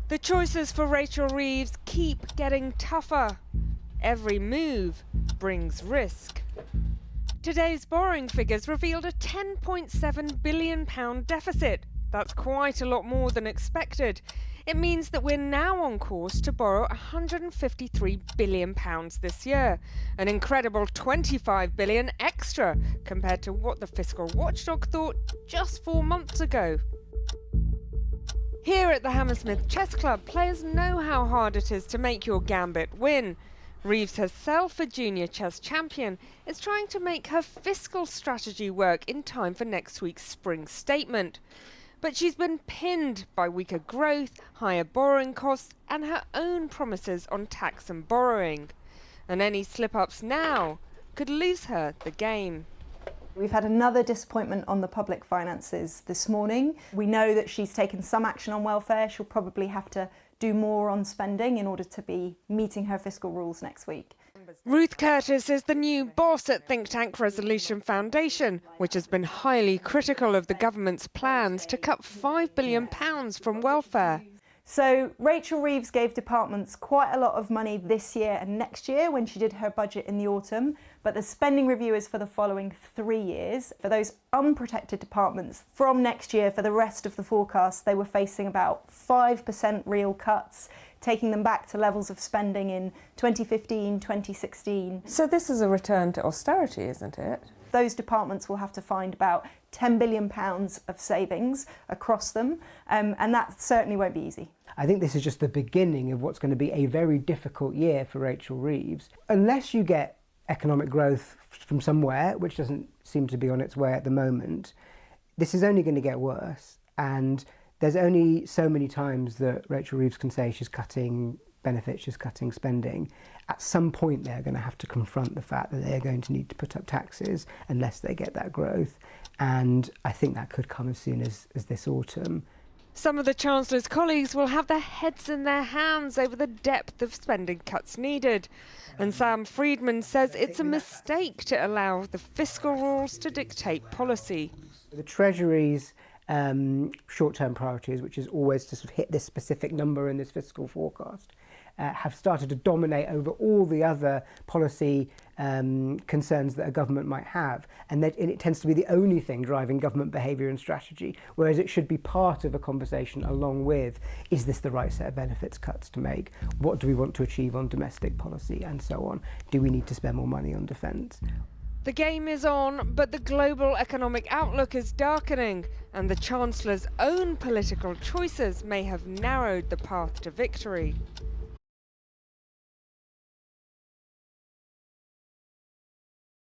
The choices for Rachel Reeves keep getting tougher. Every move brings risk. Today's borrowing figures revealed a £10.7 billion deficit. That's quite a lot more than expected. It means that we're now on course to borrow £153 billion this year, an incredible £25 billion extra compared to what the fiscal watchdog thought just 4 months ago. Here at the Hammersmith Chess Club, players know how hard it is to make your gambit win. Reeves herself, a junior chess champion, is trying to make her fiscal strategy work in time for next week's spring statement. But she's been pinned by weaker growth, higher borrowing costs and her own promises on tax and borrowing. And any slip-ups now could lose her the game. We've had another disappointment on the public finances this morning. We know that she's taken some action on welfare. She'll probably have to do more on spending in order to be meeting her fiscal rules next week. Ruth Curtis is the new boss at think tank Resolution Foundation, which has been highly critical of the government's plans to cut £5 billion from welfare. So Rachel Reeves gave departments quite a lot of money this year and next year when she did her budget in the autumn, but the spending review is for the following 3 years. For those unprotected departments, from next year for the rest of the forecast, they were facing about 5% real cuts, taking them back to levels of spending in 2015, 2016. So this is a return to austerity, isn't it? Those departments will have to find about £10 billion of savings across them, and that certainly won't be easy. I think this is just the beginning of what's going to be a very difficult year for Rachel Reeves. Unless you get economic growth from somewhere, which doesn't seem to be on its way at the moment, this is only going to get worse. And there's only so many times that Rachel Reeves can say she's cutting benefits, she's cutting spending. At some point they're going to have to confront the fact that they're going to need to put up taxes unless they get that growth. And I think that could come as soon as this autumn. Some of the Chancellor's colleagues will have their heads in their hands over the depth of spending cuts needed. And Sam Friedman says it's a mistake to allow the fiscal rules to dictate policy. The Treasury's short-term priorities, which is always to sort of hit this specific number in this fiscal forecast, have started to dominate over all the other policy concerns that a government might have. And it tends to be the only thing driving government behaviour and strategy, whereas it should be part of a conversation along with, is this the right set of benefits cuts to make? What do we want to achieve on domestic policy and so on? Do we need to spend more money on defence? The game is on, but the global economic outlook is darkening, and the Chancellor's own political choices may have narrowed the path to victory.